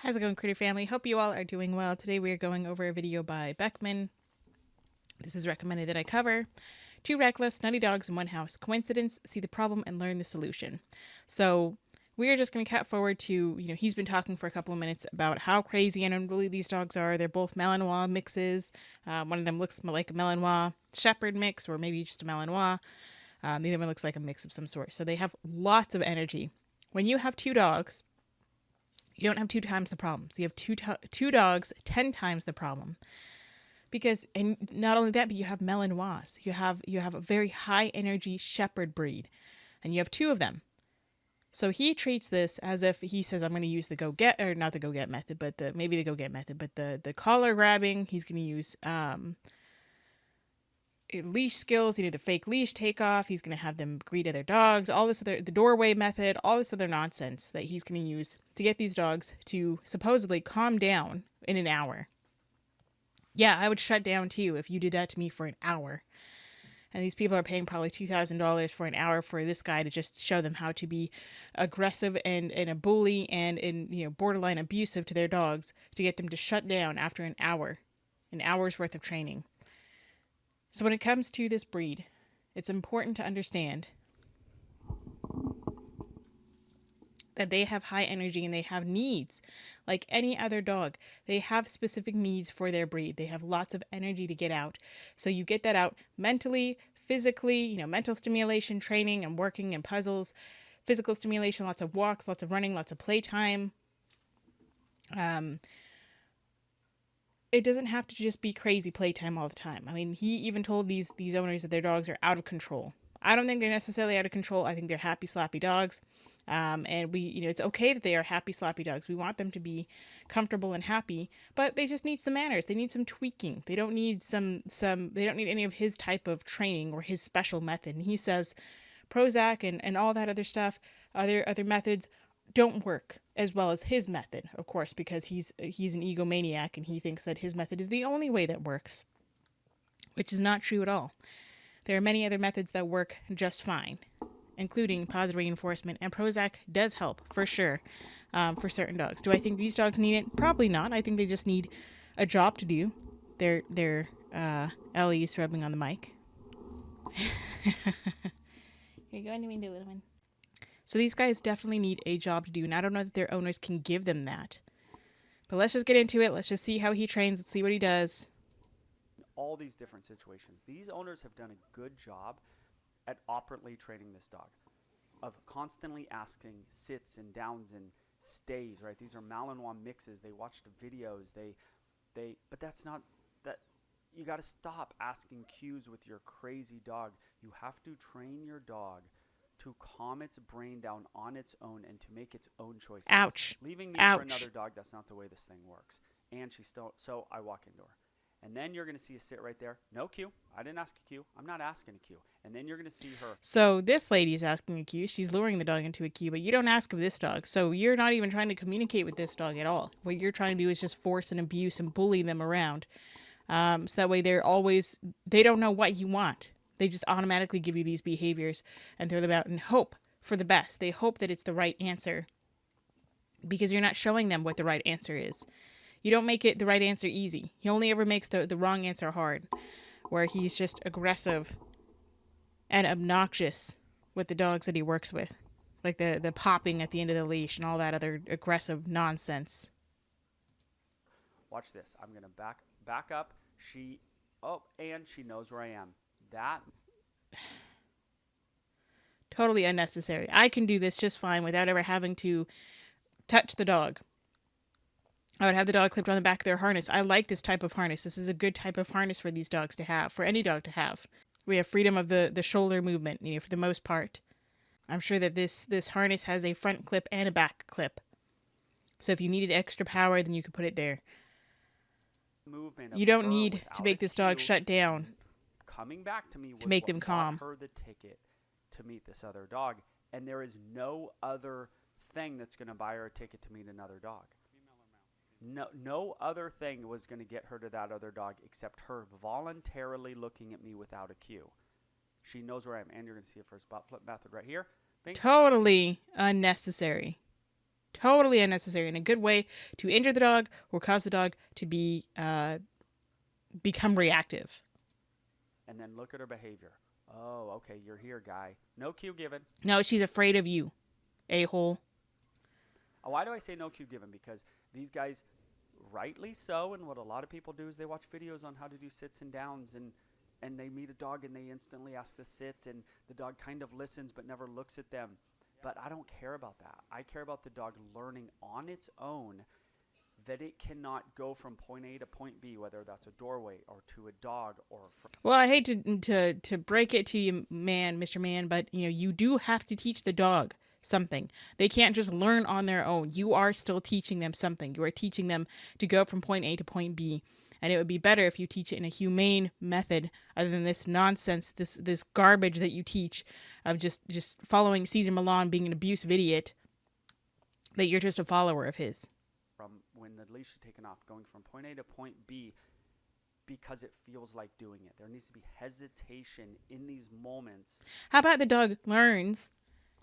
How's it going, Critter Family? Hope you all are doing well. Today we are going over a video by Beckman. This is recommended that I cover. 2 reckless, nutty dogs in one house. Coincidence? See the problem and learn the solution. So we are just going to cut forward to, he's been talking for a couple of minutes about how crazy and unruly these dogs are. They're both Malinois mixes. One of them looks like a Malinois Shepherd mix, or maybe just a Malinois. The other one looks like a mix of some sort. So they have lots of energy. When you have 2 dogs, you don't have 2 times the problem. So you have two dogs, 10 times the problem. Because, and not only that, but you have Malinois. You have a very high energy shepherd breed, and you have 2 of them. So he treats this as if he says, I'm going to use the go-get, or not the go-get method, but maybe the go-get method, but the collar grabbing. He's going to use leash skills, the fake leash takeoff. He's going to have them greet other dogs, all this other, the doorway method, all this other nonsense that he's going to use to get these dogs to supposedly calm down in an hour. Yeah, I would shut down too if you did that to me for an hour. And these people are paying probably $2,000 for an hour for this guy to just show them how to be aggressive and a bully and borderline abusive to their dogs, to get them to shut down after an hour's worth of training. So when it comes to this breed, it's important to understand that they have high energy and they have needs like any other dog. They have specific needs for their breed. They have lots of energy to get out. So you get that out mentally, physically, mental stimulation, training and working and puzzles, physical stimulation, lots of walks, lots of running, lots of playtime. It doesn't have to just be crazy playtime all the time. I mean, he even told these owners that their dogs are out of control. I don't think they're necessarily out of control. I think they're happy, slappy dogs. And it's okay that they are happy, slappy dogs. We want them to be comfortable and happy, but they just need some manners. They need some tweaking. They don't need they don't need any of his type of training or his special method. And he says Prozac and all that other stuff, other methods don't work as well as his method, of course, because he's an egomaniac and he thinks that his method is the only way that works, which is not true at all. There are many other methods that work just fine, including positive reinforcement, and Prozac does help for sure for certain dogs. Do I think these dogs need it? Probably not. I think they just need a job to do. Ellie's rubbing on the mic. You're going to mean the little one. So these guys definitely need a job to do, and I don't know that their owners can give them that. But let's just get into it. Let's just see how he trains. Let's see what he does. All these different situations. These owners have done a good job at operantly training this dog, of constantly asking sits and downs and stays, right? These are Malinois mixes. They watch the videos. But that's not that. You got to stop asking cues with your crazy dog. You have to train your dog to calm its brain down on its own and to make its own choices. Ouch. Leaving me Ouch. for another dog, that's not the way this thing works. And she's still, so I walk indoor. And then you're going to see a sit right there. No cue. I didn't ask a cue. I'm not asking a cue. And then you're going to see her. So this lady's asking a cue. She's luring the dog into a cue, but you don't ask of this dog. So you're not even trying to communicate with this dog at all. What you're trying to do is just force and abuse and bully them around. So that way they don't know what you want. They just automatically give you these behaviors and throw them out and hope for the best. They hope that it's the right answer because you're not showing them what the right answer is. You don't make it the right answer easy. He only ever makes the wrong answer hard, where he's just aggressive and obnoxious with the dogs that he works with, like the popping at the end of the leash and all that other aggressive nonsense. Watch this. I'm going to back up. And she knows where I am. That totally unnecessary. I can do this just fine without ever having to touch the dog. I would have the dog clipped on the back of their harness. I like this type of harness. This is a good type of harness for these dogs to have, for any dog to have. We have freedom of the shoulder movement, for the most part. I'm sure that this harness has a front clip and a back clip. So if you needed extra power, then you could put it there. You don't need to make this dog shut down. Coming back to me to make them calm. Her the ticket to meet this other dog, and there is no other thing that's going to buy her a ticket to meet another dog. No other thing was going to get her to that other dog except her voluntarily looking at me without a cue. She knows where I am, and you're going to see it for a spot flip method right here. Totally unnecessary. Totally unnecessary, and a good way to injure the dog or cause the dog to become reactive. And then look at her behavior. Oh, okay, you're here, guy. No cue given. No, she's afraid of you, a-hole. Why do I say no cue given? Because these guys, rightly so, and what a lot of people do is they watch videos on how to do sits and downs, and they meet a dog and they instantly ask to sit, and the dog kind of listens but never looks at them. But I don't care about that. I care about the dog learning on its own that it cannot go from point A to point B, whether that's a doorway or to a dog or. Well, I hate to break it to you, Mr. Man, but you do have to teach the dog something. They can't just learn on their own. You are still teaching them something. You are teaching them to go from point A to point B. And it would be better if you teach it in a humane method other than this nonsense, this garbage that you teach of just following Caesar Milan being an abusive idiot, that you're just a follower of his. From when the leash is taken off, going from point A to point B, because it feels like doing it. There needs to be hesitation in these moments. How about the dog learns,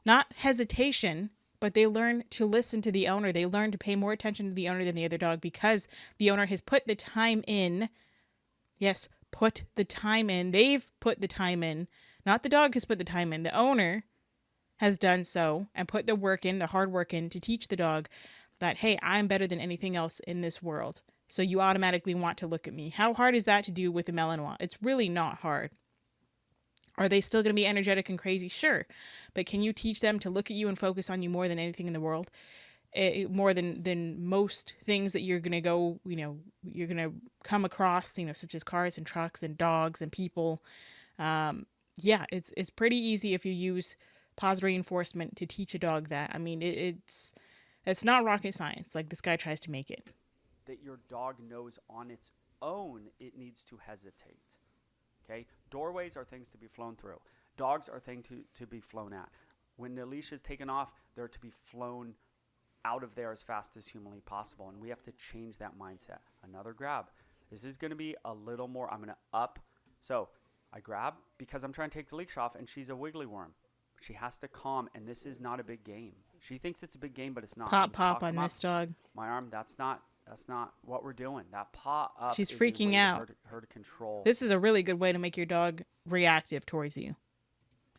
not hesitation, but they learn to listen to the owner. They learn to pay more attention to the owner than the other dog because the owner has put the time in. Yes, put the time in. They've put the time in. Not the dog has put the time in. The owner has done so and put the work in, the hard work in to teach the dog that, hey, I'm better than anything else in this world. So you automatically want to look at me. How hard is that to do with a Malinois? It's really not hard. Are they still going to be energetic and crazy? Sure. But can you teach them to look at you and focus on you more than anything in the world? More than most things that you're going to go, you're going to come across, such as cars and trucks and dogs and people. Yeah, it's pretty easy if you use positive reinforcement to teach a dog that. I mean, it's not rocket science like this guy tries to make it. That your dog knows on its own it needs to hesitate. Okay? Doorways are things to be flown through. Dogs are things to be flown at. When the leash is taken off, they're to be flown out of there as fast as humanly possible. And we have to change that mindset. Another grab. This is going to be a little more, I'm going to up. So I grab because I'm trying to take the leash off, and she's a wiggly worm. She has to calm, and this is not a big game. She thinks it's a big game, but it's not. Pop on this dog. My arm, that's not what we're doing. That paw up. She's freaking out. Her to control. This is a really good way to make your dog reactive towards you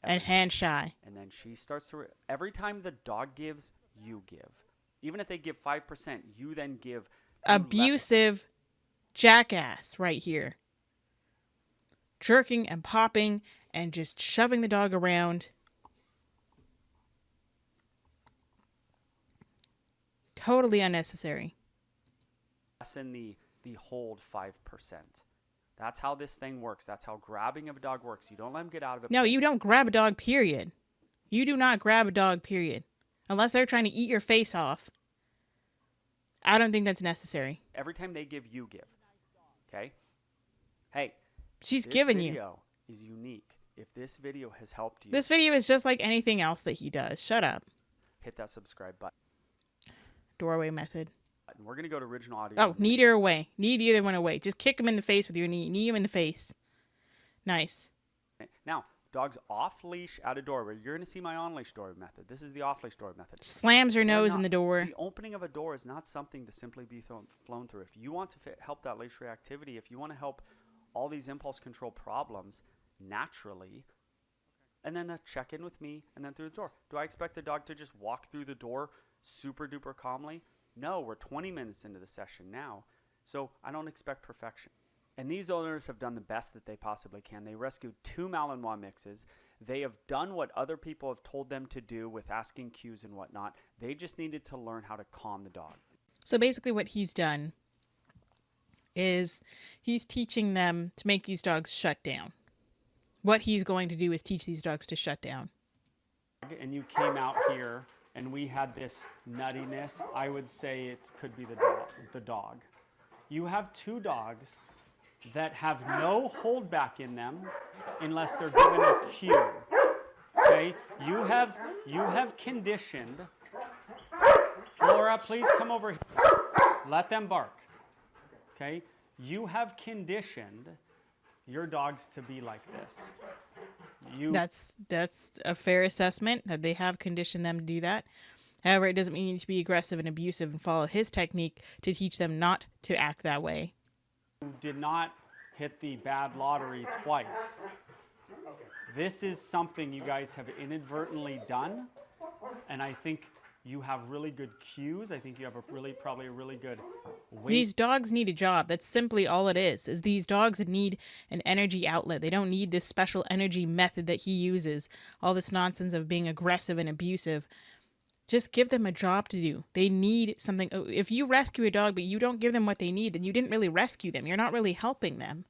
and hand shy. And then she starts to, every time the dog gives, you give. Even if they give 5%, you then give. Abusive jackass right here. Jerking and popping and just shoving the dog around. Totally unnecessary. Lessen the hold 5%. That's how this thing works. That's how grabbing of a dog works. You don't let them get out of it. No, you don't grab a dog, period. You do not grab a dog, period. Unless they're trying to eat your face off. I don't think that's necessary. Every time they give, you give. Okay? Hey. She's giving you. This video is unique. If this video has helped you. This video is just like anything else that he does. Shut up. Hit that subscribe button. Doorway method. And we're going to go to original audio. Oh, knee her away. Knee either one away. Just kick him in the face with your knee. Knee him in the face. Nice. Now, dogs off leash out of doorway. You're going to see my on leash doorway method. This is the off leash doorway method. Slams her nose in the door. The opening of a door is not something to simply be flown through. If you want to help that leash reactivity, if you want to help all these impulse control problems naturally, and then check in with me and then through the door. Do I expect the dog to just walk through the door super duper calmly? No, we're 20 minutes into the session now, so I don't expect perfection. And these owners have done the best that they possibly can. They rescued 2 Malinois mixes. They have done what other people have told them to do with asking cues and whatnot. They just needed to learn how to calm the dog. So basically what he's done is he's teaching them to make these dogs shut down. What he's going to do is teach these dogs to shut down. And you came out here and we had this nuttiness. I would say it could be the dog. You have 2 dogs that have no holdback in them unless they're given a cue. Okay? You have conditioned. Laura, please come over here. Let them bark. Okay? You have conditioned your dogs to be like this. That's a fair assessment that they have conditioned them to do that. However, it doesn't mean you need to be aggressive and abusive and follow his technique to teach them not to act that way. Did not hit the bad lottery twice. This is something you guys have inadvertently done, and I think you have really good cues. I think you have probably a really good weight. These dogs need a job. That's simply all it is these dogs need an energy outlet. They don't need this special energy method that he uses, all this nonsense of being aggressive and abusive. Just give them a job to do. They need something. If you rescue a dog but you don't give them what they need, then you didn't really rescue them. You're not really helping them.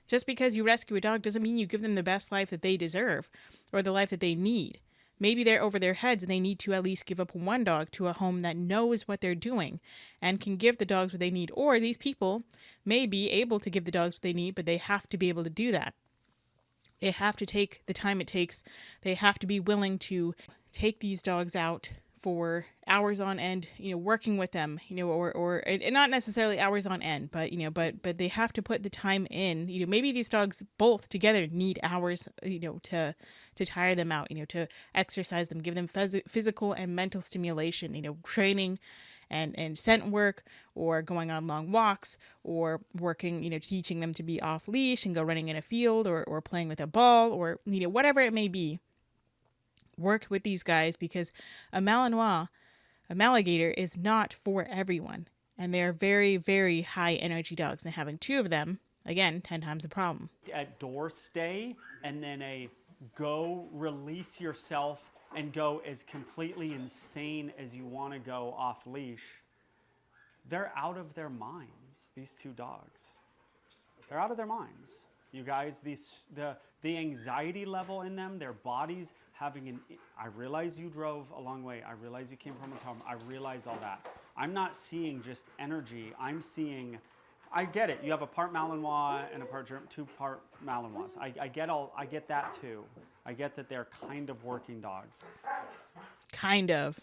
Just because you rescue a dog doesn't mean you give them the best life that they deserve or the life that they need. Maybe they're over their heads and they need to at least give up one dog to a home that knows what they're doing and can give the dogs what they need. Or these people may be able to give the dogs what they need, but they have to be able to do that. They have to take the time it takes. They have to be willing to take these dogs out for hours on end, working with them, or not necessarily hours on end, but, but they have to put the time in. Maybe these dogs both together need hours, to tire them out, to exercise them, give them physical and mental stimulation, training and scent work, or going on long walks, or working, teaching them to be off leash and go running in a field, or playing with a ball, or, whatever it may be. Work with these guys, because a Malinois, a Maligator, is not for everyone. And they're very, very high energy dogs. And having two of them, again, 10 times the problem. At door stay, and then a go release yourself and go as completely insane as you want to go off leash. They're out of their minds, these two dogs. They're out of their minds. You guys, the anxiety level in them, their bodies having I realize you drove a long way. I realize you came from a home. I realize all that. I'm not seeing just energy. I'm seeing, I get it. You have a part Malinois and a part two-part Malinois. I get that too. I get that they're kind of working dogs. Kind of.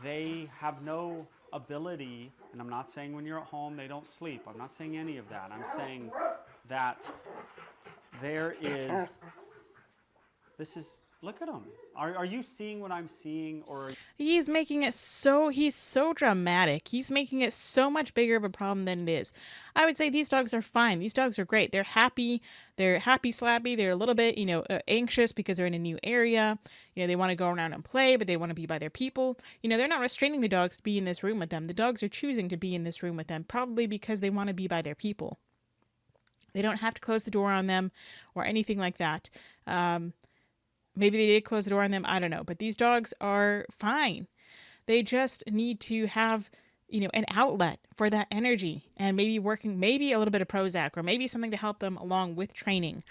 They have no ability, and I'm not saying when you're at home they don't sleep. I'm not saying any of that. I'm saying that look at him. Are you seeing what I'm seeing? Or he's so dramatic. He's making it so much bigger of a problem than it is. I would say these dogs are fine. These dogs are great. They're happy. They're happy slappy. They're a little bit, anxious because they're in a new area. They want to go around and play, but they want to be by their people. They're not restraining the dogs to be in this room with them. The dogs are choosing to be in this room with them, probably because they want to be by their people. They don't have to close the door on them or anything like that. Maybe they did close the door on them. I don't know. But these dogs are fine. They just need to have, an outlet for that energy, and maybe a little bit of Prozac, or maybe something to help them along with training.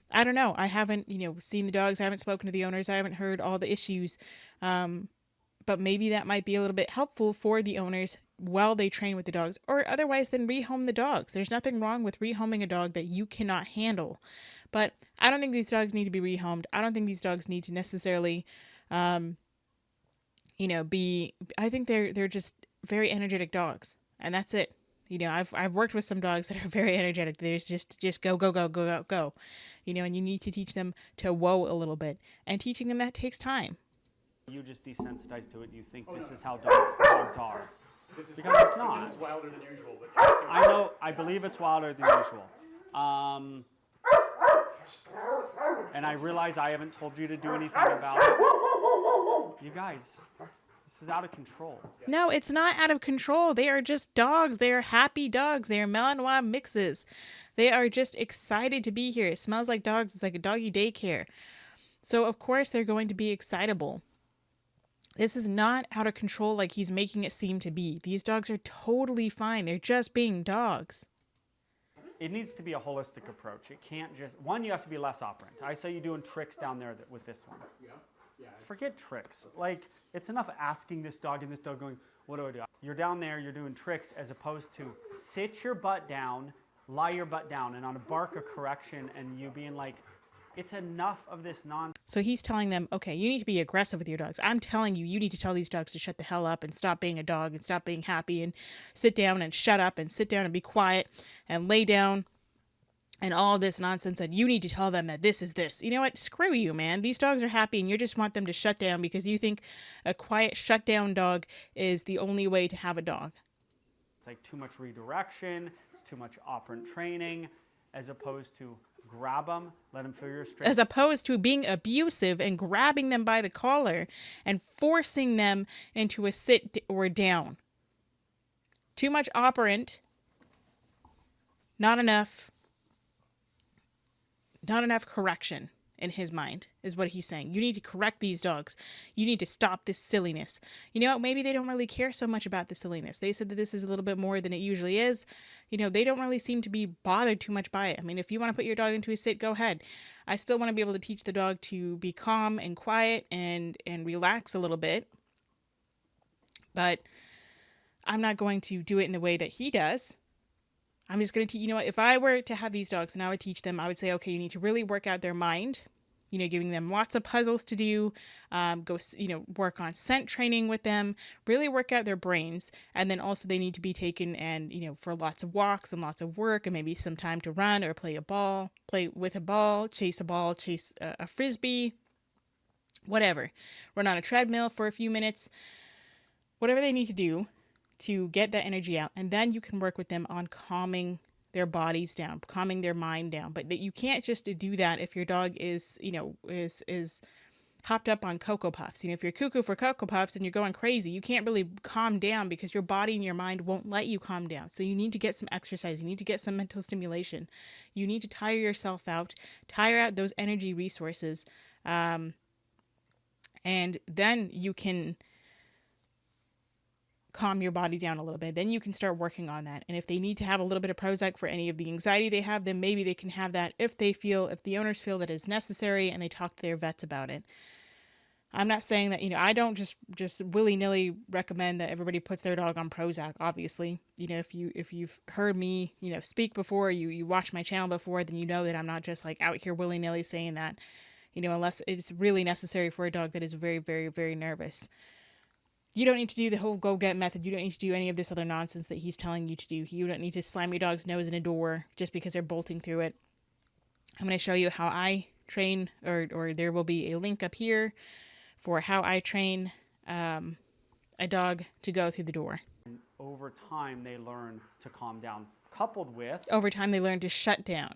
I don't know. I haven't, seen the dogs. I haven't spoken to the owners. I haven't heard all the issues. But maybe that might be a little bit helpful for the owners while they train with the dogs, or otherwise then rehome the dogs. There's nothing wrong with rehoming a dog that you cannot handle. But I don't think these dogs need to be rehomed. I don't think these dogs need to necessarily, I think they're just very energetic dogs, and that's it. I've worked with some dogs that are very energetic. There's just go, go, go, go, go, go, and you need to teach them to whoa a little bit, and teaching them that takes time. You just desensitized to it. You think this is how dogs are. Because it's not. This is wilder than usual. But I know. I believe it's wilder than usual. And I realize I haven't told you to do anything about it. You guys, this is out of control. No, it's not out of control. They are just dogs. They are happy dogs. They are Malinois mixes. They are just excited to be here. It smells like dogs. It's like a doggy daycare. So, of course, they're going to be excitable. This is not out of control like he's making it seem to be. These dogs are totally fine. They're just being dogs. It needs to be a holistic approach. It can't just, one, you have to be less operant. I saw you doing tricks down there with this one. yeah. Forget tricks. Like, it's enough asking this dog and this dog going, what do I do? You're down there, you're doing tricks, as opposed to sit your butt down, lie your butt down, and on a bark a correction, and you being like, it's enough of this nonsense. So he's telling them, okay, you need to be aggressive with your dogs. I'm telling you, you need to tell these dogs to shut the hell up and stop being a dog and stop being happy and sit down and shut up and sit down and be quiet and lay down and all this nonsense that you need to tell them that this is this. You know what? Screw you, man. These dogs are happy and you just want them to shut down because you think a quiet shutdown dog is the only way to have a dog. It's like too much redirection, it's too much operant training, as opposed to grab them, let them feel your strength. As opposed to being abusive and grabbing them by the collar and forcing them into a sit or down. Too much operant, not enough correction in his mind is what he's saying. You need to correct these dogs. You need to stop this silliness. You know, maybe they don't really care so much about the silliness. They said that this is a little bit more than it usually is. You know, they don't really seem to be bothered too much by it. I mean, if you want to put your dog into a sit, go ahead. I still want to be able to teach the dog to be calm and quiet and relax a little bit. But I'm not going to do it in the way that he does. I'm just going to, you know what, if I were to have these dogs and I would teach them, I would say, okay, you need to really work out their mind, you know, giving them lots of puzzles to do, work on scent training with them, really work out their brains. And then also they need to be taken and, you know, for lots of walks and lots of work and maybe some time to run or play with a ball, chase a frisbee, whatever. Run on a treadmill for a few minutes, whatever they need to do to get that energy out, and then you can work with them on calming their bodies down, calming their mind down. But that you can't just do that if your dog is, you know, is hopped up on Cocoa Puffs. You know, if you're cuckoo for Cocoa Puffs and you're going crazy, you can't really calm down because your body and your mind won't let you calm down. So you need to get some exercise. You need to get some mental stimulation. You need to tire yourself out, tire out those energy resources, and then you can calm your body down a little bit. Then you can start working on that. And if they need to have a little bit of Prozac for any of the anxiety they have, then maybe they can have that if the owners feel that it's necessary and they talk to their vets about it. I'm not saying that, you know, I don't just willy-nilly recommend that everybody puts their dog on Prozac, obviously. You know, if you've heard me, you know, speak before, you watch my channel before, then you know that I'm not just like out here willy-nilly saying that, you know, unless it's really necessary for a dog that is very, very, very nervous. You don't need to do the whole go-get method. You don't need to do any of this other nonsense that he's telling you to do. You don't need to slam your dog's nose in a door just because they're bolting through it. I'm going to show you how I train, or there will be a link up here for how I train a dog to go through the door. And over time, they learn to calm down, coupled with... Over time, they learn to shut down.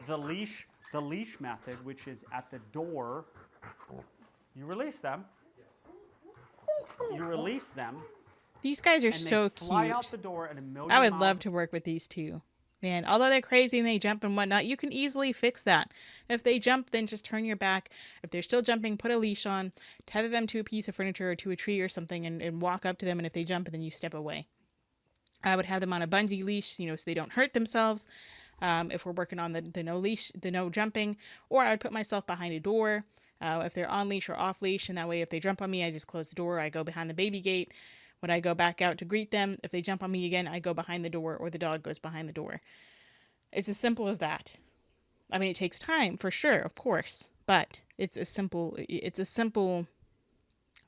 The leash method, which is at the door, you release them. You release them. These guys are and so they fly cute. out the door at a million I would miles. love to work with these two. Man, although they're crazy and they jump and whatnot, you can easily fix that. If they jump, then just turn your back. If they're still jumping, put a leash on, tether them to a piece of furniture or to a tree or something and walk up to them. And if they jump, then you step away. I would have them on a bungee leash, you know, so they don't hurt themselves. If we're working on the no leash, the no jumping, or I would put myself behind a door. If they're on leash or off leash, and that way if they jump on me, I just close the door. I go behind the baby gate. When I go back out to greet them, if they jump on me again, I go behind the door, or the dog goes behind the door. It's as simple as that. I mean, it takes time for sure, of course, but it's a simple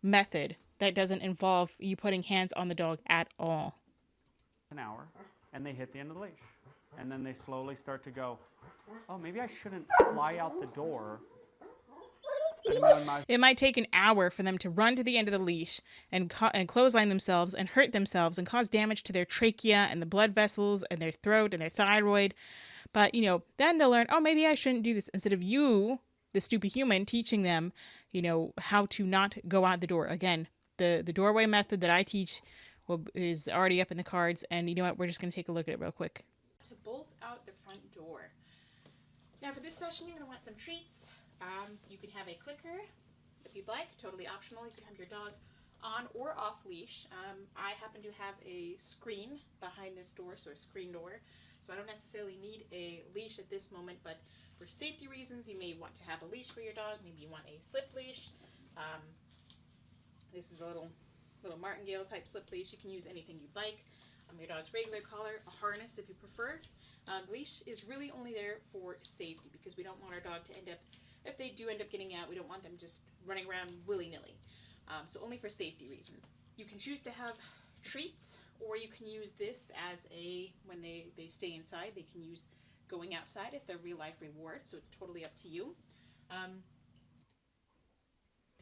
method that doesn't involve you putting hands on the dog at all. An hour, and they hit the end of the leash, and then they slowly start to go, oh, maybe I shouldn't fly out the door. It might take an hour for them to run to the end of the leash and clothesline themselves and hurt themselves and cause damage to their trachea and the blood vessels and their throat and their thyroid. But, you know, then they'll learn, oh, maybe I shouldn't do this, instead of you, the stupid human, teaching them, you know, how to not go out the door. Again, the doorway method that I teach is already up in the cards. And you know what? We're just going to take a look at it real quick. To bolt out the front door. Now, for this session, you're going to want some treats. You can have a clicker if you'd like, totally optional. You can have your dog on or off leash. I happen to have a screen behind this door, so a screen door. So I don't necessarily need a leash at this moment, but for safety reasons, you may want to have a leash for your dog. Maybe you want a slip leash. This is a little martingale type slip leash. You can use anything you'd like. Your dog's regular collar, a harness if you prefer. Leash is really only there for safety because we don't want our dog to end up, if they do end up getting out, we don't want them just running around willy-nilly. So only for safety reasons. You can choose to have treats Or you can use this as a, when they stay inside, they can use going outside as their real life reward. So it's totally up to you.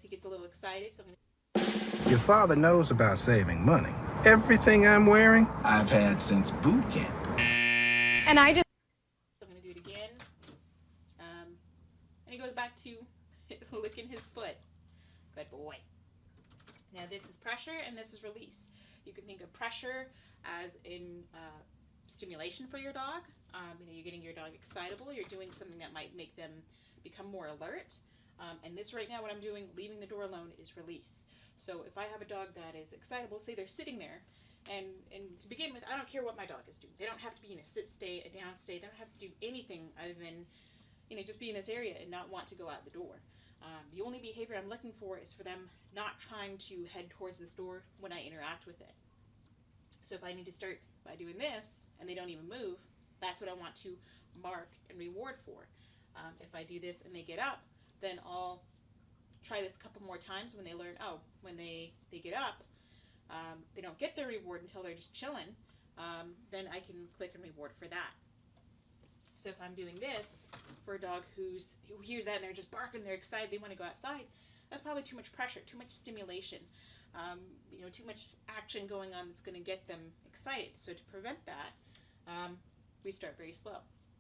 He gets a little excited, so I'm going to... Your father knows about saving money. Everything I'm wearing, I've had since boot camp. And I just... I'm going to do it again. And he goes back to licking his foot. Good boy. Now this is pressure and this is release. You can think of pressure as in stimulation for your dog. You're getting your dog excitable. You're doing something that might make them become more alert. And this right now, what I'm doing, leaving the door alone, is release. So if I have a dog that is excitable, say they're sitting there, and to begin with, I don't care what my dog is doing. They don't have to be in a sit stay, a down stay. They don't have to do anything other than, just be in this area and not want to go out the door. The only behavior I'm looking for is for them not trying to head towards this door when I interact with it. So if I need to start by doing this, and they don't even move, that's what I want to mark and reward for. If I do this and they get up, then I'll try this a couple more times when they learn, when they get up, they don't get their reward until they're just chilling, then I can click and reward for that. So if I'm doing this for a dog who hears that and they're just barking, they're excited, they want to go outside, that's probably too much pressure, too much stimulation, too much action going on that's going to get them excited. So to prevent that, we start very slow.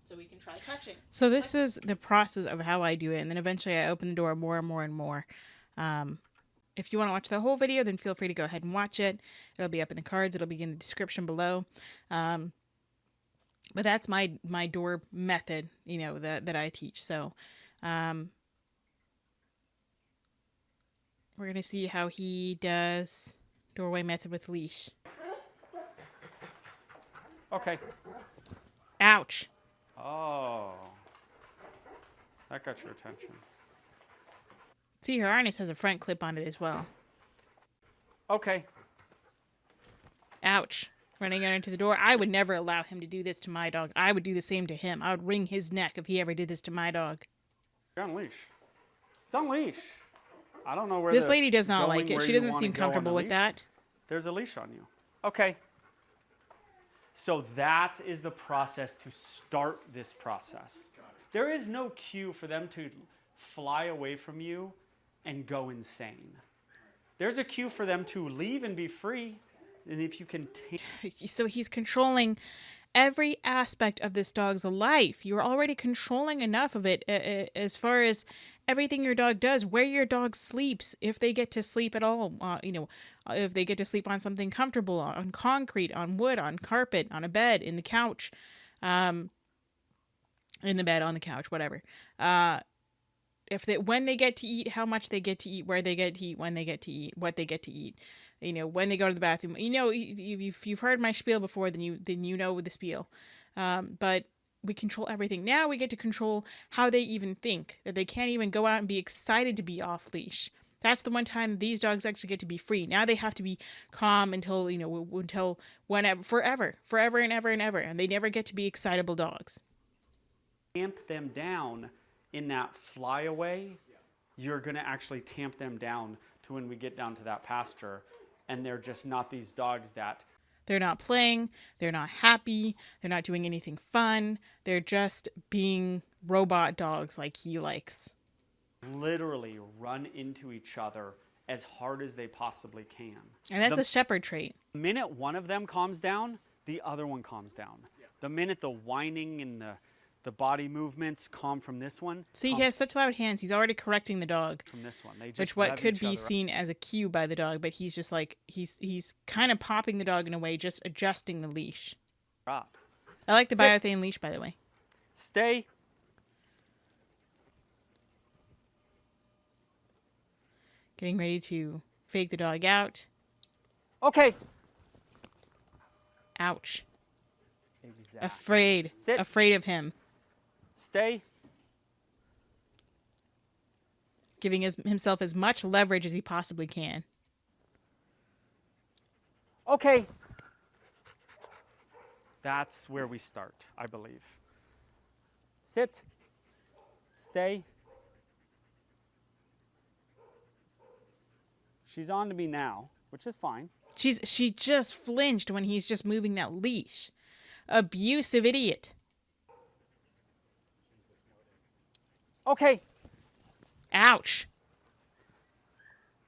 So we can try touching. So this is the process of how I do it. And then eventually I open the door more and more and more. If you want to watch the whole video, then feel free to go ahead and watch it. It'll be up in the cards. It'll be in the description below. But that's my door method, that I teach. So we're going to see how he does doorway method with leash. Okay. Ouch. Oh, that got your attention. See, her harness has a front clip on it as well. Okay. Ouch. Running out into the door. I would never allow him to do this to my dog. I would do the same to him. I would wring his neck if he ever did this to my dog. You're on leash. It's on leash. I don't know where this lady does not like it. She doesn't seem comfortable with that. There's a leash on you. Okay. So that is the process to start this process. There is no cue for them to fly away from you and go insane. There's a cue for them to leave and be free. And if you can so he's controlling every aspect of this dog's life. You're already controlling enough of it as far as everything your dog does, where your dog sleeps, if they get to sleep at all, if they get to sleep on something comfortable, on concrete, on wood, on carpet, on a bed, in the couch, in the bed, on the couch, whatever. When they get to eat, how much they get to eat, where they get to eat, when they get to eat, what they get to eat. When they go to the bathroom. If you've heard my spiel before, then you know the spiel. But we control everything. Now we get to control how they even think, that they can't even go out and be excited to be off leash. That's the one time these dogs actually get to be free. Now they have to be calm until whenever, forever and ever and ever. And they never get to be excitable dogs. Tamp them down in that flyaway, you're going to actually tamp them down to when we get down to that pasture. And they're just not these dogs that... They're not playing, they're not happy, they're not doing anything fun. They're just being robot dogs like he likes. Literally run into each other as hard as they possibly can. And that's a shepherd trait. The minute one of them calms down, the other one calms down. Yeah. The minute the whining and the body movements calm from this one. See, he has such loud hands. He's already correcting the dog. From this one. They just which what could be seen as a cue by the dog, but he's just like, he's kind of popping the dog in a way, just adjusting the leash. Drop. I like the biothane leash, by the way. Stay. Getting ready to fake the dog out. Okay. Ouch. Exactly. Afraid. Sit. Afraid of him. Stay. Giving himself as much leverage as he possibly can. Okay. That's where we start, I believe. Sit. Stay. She's on to me now, which is fine. She just flinched when he's just moving that leash. Abusive idiot. Okay. Ouch.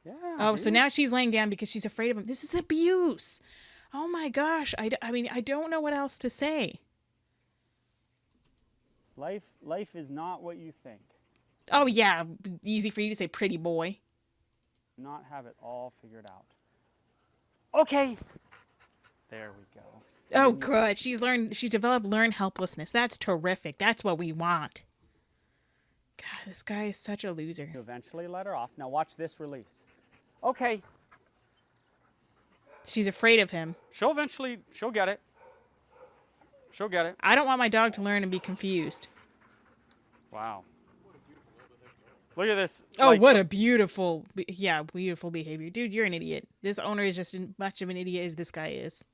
Yeah. Oh, so dude. now she's laying down because she's afraid of him. This is abuse. Oh my gosh. I mean, I don't know what else to say. Life is not what you think. Oh yeah, easy for you to say, pretty boy. Not have it all figured out. Okay. There we go. Oh good. She's developed learned helplessness. That's terrific. That's what we want. God, this guy is such a loser. You eventually let her off. Now watch this release. Okay. She's afraid of him. She'll get it. She'll get it. I don't want my dog to learn and be confused. Wow. Look at this. Oh, what a beautiful behavior. Dude, you're an idiot. This owner is just as much of an idiot as this guy is.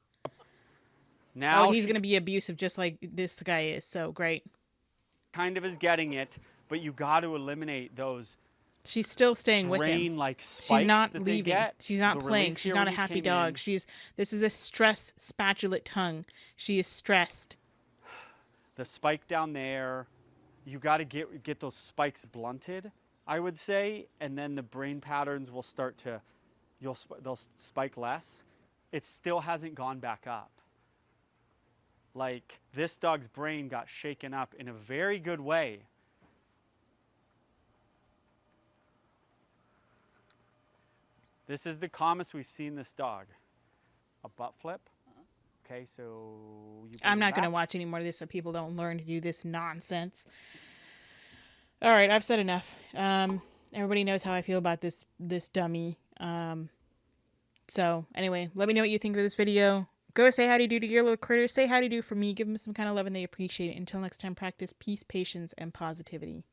Now oh, he's going to be abusive just like this guy is. So great. Kind of is getting it, but you got to eliminate those She's still staying with him. brain-like spikes She's not that leaving. they get. She's not The playing. release She's here not a when you happy came dog. in, This is a stress spatulate tongue. She is stressed. the spike down there, you got to get those spikes blunted, I would say, and then the brain patterns will start to, they'll spike less. It still hasn't gone back up. Like, this dog's brain got shaken up in a very good way. This is the calmest we've seen this dog. A butt flip. Okay, so you I'm not going to back. watch any more of this so people don't learn to do this nonsense. All right, I've said enough. Everybody knows how I feel about this dummy. So anyway, let me know what you think of this video. Go say how do you do to your little critters. Say how do you do for me. Give them some kind of love and they appreciate it. Until next time, practice peace, patience, and positivity.